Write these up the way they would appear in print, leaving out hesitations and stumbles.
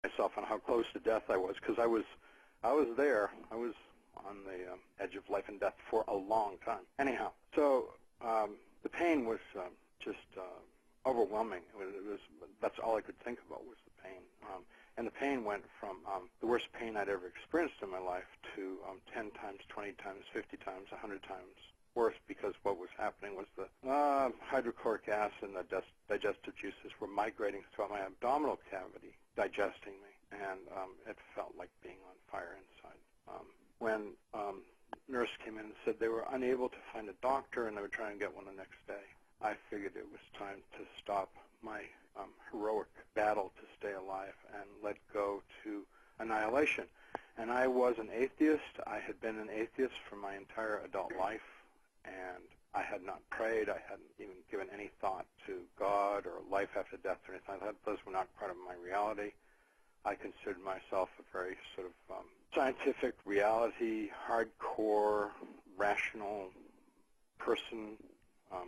myself on how close to death I was, because I was there. I was on the edge of life and death for a long time. Anyhow, so the pain was just overwhelming. That's all I could think about was the pain. And the pain went from the worst pain I'd ever experienced in my life to 10 times, 20 times, 50 times, 100 times worse, because what was happening was the hydrochloric acid and the digestive juices were migrating throughout my abdominal cavity, digesting me, and it felt like being on fire inside. When nurse came in and said they were unable to find a doctor and they were trying to get one the next day, I figured it was time to stop my heroic battle to stay alive and let go to annihilation. And I was an atheist. I had been an atheist for my entire adult life, and I had not prayed. I hadn't even given any thought to God or life after death or anything like that. Those were not part of my reality. I considered myself a very sort of scientific, reality, hardcore, rational person.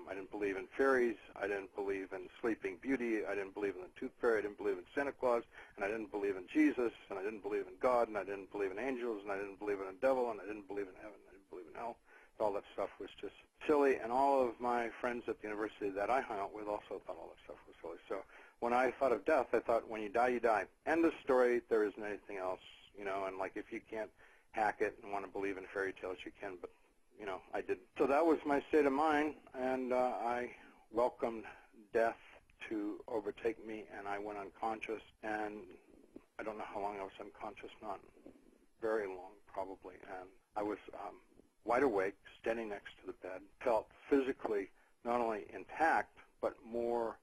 I didn't believe in fairies. I didn't believe in Sleeping Beauty. I didn't believe in the Tooth Fairy. I didn't believe in Santa Claus. And I didn't believe in Jesus. And I didn't believe in God. And I didn't believe in angels. And I didn't believe in a devil. And I didn't believe in heaven. I didn't believe in hell. All that stuff was just silly. And all of my friends at the university that I hung out with also thought all that stuff was silly. So when I thought of death, I thought, when you die, you die. End of story. There isn't anything else, you know. And like, if you can't hack it and want to believe in fairy tales, you can. But you know, I didn't. So that was my state of mind, and I welcomed death to overtake me, and I went unconscious. And I don't know how long I was unconscious, not very long, probably. And I was wide awake, standing next to the bed, felt physically not only intact, but more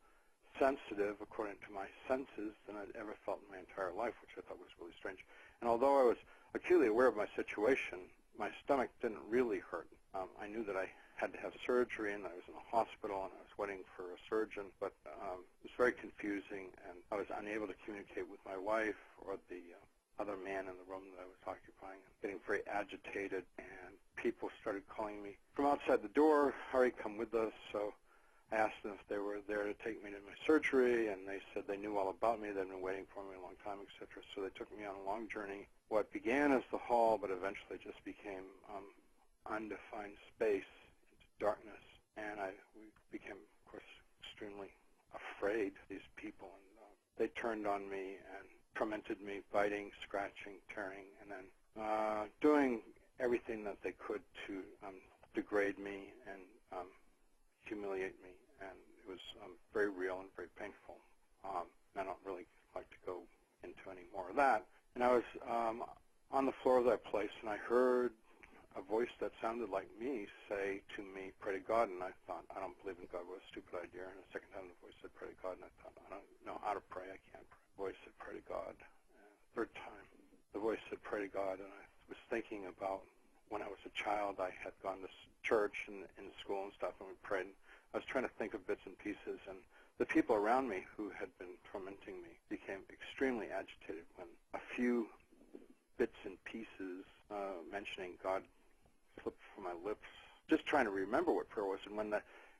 sensitive, according to my senses, than I'd ever felt in my entire life, which I thought was really strange. And although I was acutely aware of my situation, my stomach didn't really hurt. I knew that I had to have surgery and that I was in a hospital and I was waiting for a surgeon, but it was very confusing, and I was unable to communicate with my wife or the other man in the room that I was occupying. Getting very agitated, and people started calling me from outside the door, "Hurry, come with us." So I asked them if they were there to take me to my surgery, and they said they knew all about me. They'd been waiting for me a long time, etc. So they took me on a long journey. What began as the hall, but eventually just became undefined space, into darkness. And we became, of course, extremely afraid of these people. And they turned on me and tormented me, biting, scratching, tearing, and then doing everything that they could to degrade me and humiliate me. And it was very real and very painful. I don't really like to go into any more of that. And I was on the floor of that place, and I heard a voice that sounded like me say to me, "Pray to God." And I thought, I don't believe in God. What a stupid idea. And the second time the voice said, "Pray to God." And I thought, I don't know how to pray. I can't pray. The voice said, "Pray to God." And the third time, the voice said, "Pray to God." And I was thinking about when I was a child. I had gone to church and in school and stuff, and we prayed. I was trying to think of bits and pieces, and the people around me who had been tormenting me became extremely agitated when a few bits and pieces mentioning God slipped from my lips, just trying to remember what prayer was. And when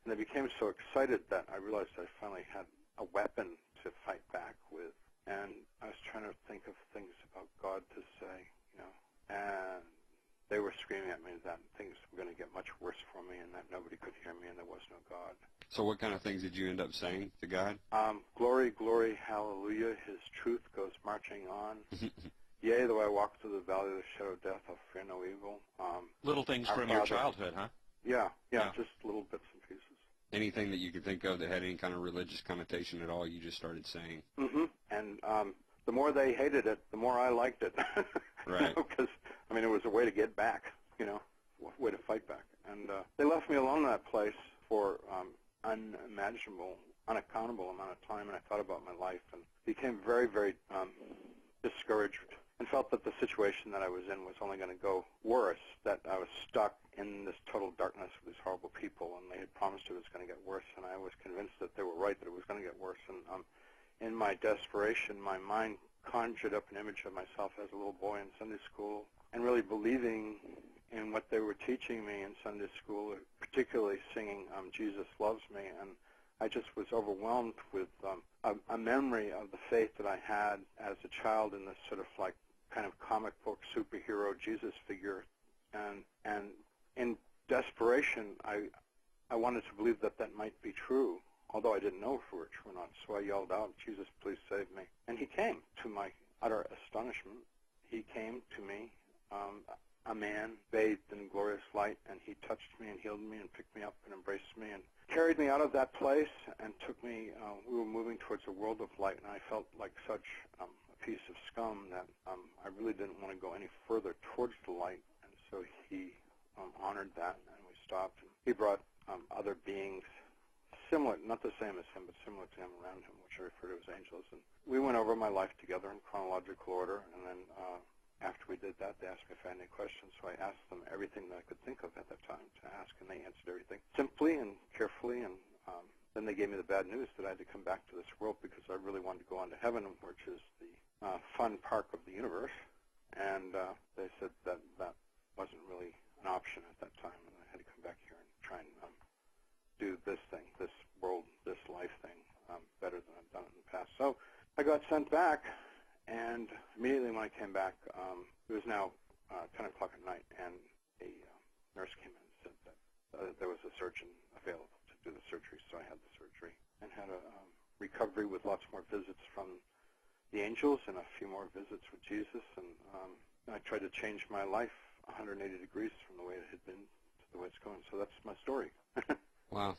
they became so excited that I realized I finally had a weapon to fight back with. And I was trying to think of things about God to say, you know, and they were screaming at me that things were going to get much worse for me and that nobody could hear me and there was no God. So what kind of things did you end up saying to God? Glory, glory, hallelujah, his truth goes marching on. Yea, though I walk through the valley of the shadow of death, I'll fear no evil. Little things from your childhood, huh? Yeah, just little bits and pieces. Anything that you could think of that had any kind of religious connotation at all, you just started saying? Mm-hmm. And the more they hated it, the more I liked it. Right. Because, I mean, it was a way to get back, you know, a way to fight back. And they left me alone in that place for unimaginable, unaccountable amount of time, and I thought about my life and became very, very discouraged and felt that the situation that I was in was only going to go worse, that I was stuck in this total darkness with these horrible people, and they had promised it was going to get worse, and I was convinced that they were right, that it was going to get worse. And in my desperation, my mind conjured up an image of myself as a little boy in Sunday school, and really believing in what they were teaching me in Sunday school, particularly singing Jesus Loves Me. And I just was overwhelmed with a memory of the faith that I had as a child in this sort of like kind of comic book superhero Jesus figure, and in desperation, I wanted to believe that that might be true, although I didn't know if it were true or not. So I yelled out, "Jesus, please save me!" And he came. To my utter astonishment, he came to me, a man bathed in glorious light, and he touched me and healed me and picked me up and embraced me and carried me out of that place and took me. We were moving towards a world of light, and I felt like such a piece of scum that I really didn't want to go any further towards the light. And so he honored that, and we stopped. And he brought other beings similar, not the same as him, but similar to him around him, which I refer to as angels. And we went over my life together in chronological order, and then after we did that, they asked me if I had any questions, so I asked them everything that I could think of at that time to ask, and they answered everything simply and carefully, and then they gave me the bad news that I had to come back to this world because I really wanted to go on to heaven, which is the fun park of the universe, and they said that that wasn't really an option at that time, and I had to come back here and try and do this thing, this world, this life thing, better than I've done it in the past. So I got sent back, and immediately when I came back, it was now 10 o'clock at night, and a nurse came in and said that there was a surgeon available to do the surgery, so I had the surgery and had a recovery with lots more visits from the angels and a few more visits with Jesus, and I tried to change my life 180 degrees from the way it had been to the way it's going. So that's my story. Wow.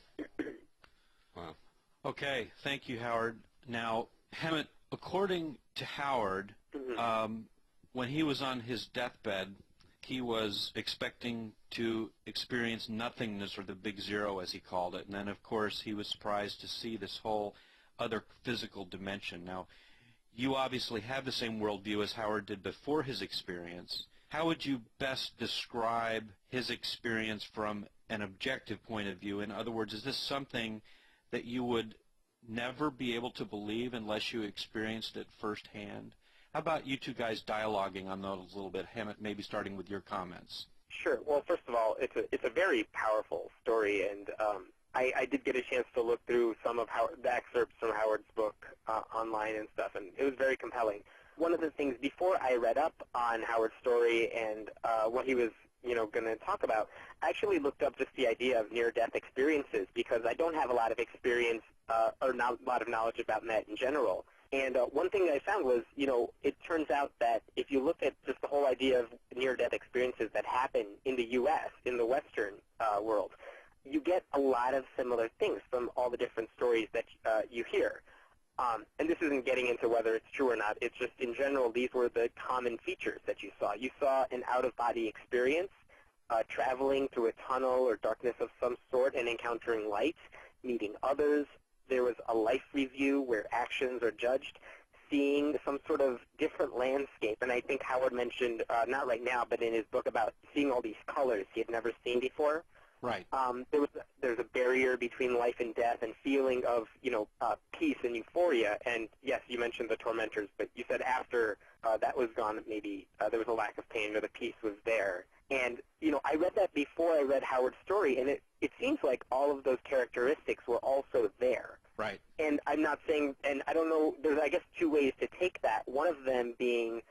Wow. Okay, thank you, Howard. Now, Hammett, according to Howard, when he was on his deathbed, he was expecting to experience nothingness, or the big zero, as he called it. And then, of course, he was surprised to see this whole other physical dimension. Now, you obviously have the same worldview as Howard did before his experience. How would you best describe his experience from an objective point of view? In other words, is this something that you would never be able to believe unless you experienced it firsthand? How about you two guys dialoguing on those a little bit? Hammett, maybe starting with your comments. Sure. Well, first of all, it's a very powerful story, and I did get a chance to look through some of the excerpts from Howard's book online and stuff, and it was very compelling. One of the things, before I read up on Howard's story and what he was going to talk about, I actually looked up just the idea of near-death experiences, because I don't have a lot of experience or not a lot of knowledge about that in general. And one thing I found was, it turns out that if you look at just the whole idea of near-death experiences that happen in the U.S., in the Western world, you get a lot of similar things from all the different stories that you hear. And this isn't getting into whether it's true or not. It's just, in general, these were the common features that you saw. You saw an out-of-body experience, traveling through a tunnel or darkness of some sort and encountering light, meeting others. There was a life review where actions are judged, seeing some sort of different landscape. And I think Howard mentioned, not right now, but in his book, about seeing all these colors he had never seen before. Right. There's a barrier between life and death, and feeling of peace and euphoria. And yes, you mentioned the tormentors, but you said after that was gone, maybe there was a lack of pain, or the peace was there. And I read that before I read Howard's story, and it seems like all of those characteristics were also there. Right. And I'm not saying, and I don't know, there's I guess two ways to take that. One of them being,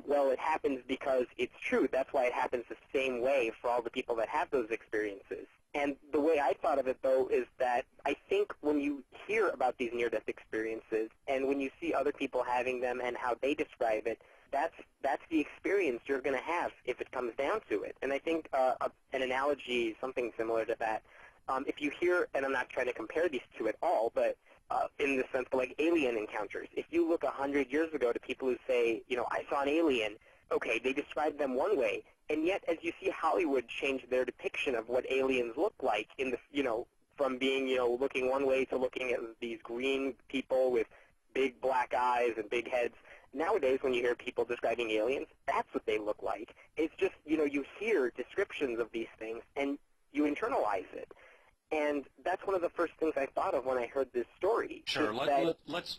well, it happens because it's true. That's why it happens the same way for all the people that have those experiences. And the way I thought of it, though, is that I think when you hear about these near-death experiences and when you see other people having them and how they describe it, that's the experience you're going to have if it comes down to it. And I think an analogy, something similar to that, if you hear, and I'm not trying to compare these two at all, but in the sense of like alien encounters, if you look 100 years ago to people who say, I saw an alien, okay, they describe them one way, and yet as you see Hollywood change their depiction of what aliens look like in the, from being, looking one way to looking at these green people with big black eyes and big heads, nowadays when you hear people describing aliens, that's what they look like. It's just, you hear descriptions of these things and you internalize it. And that's one of the first things I thought of when I heard this story. Sure. Let's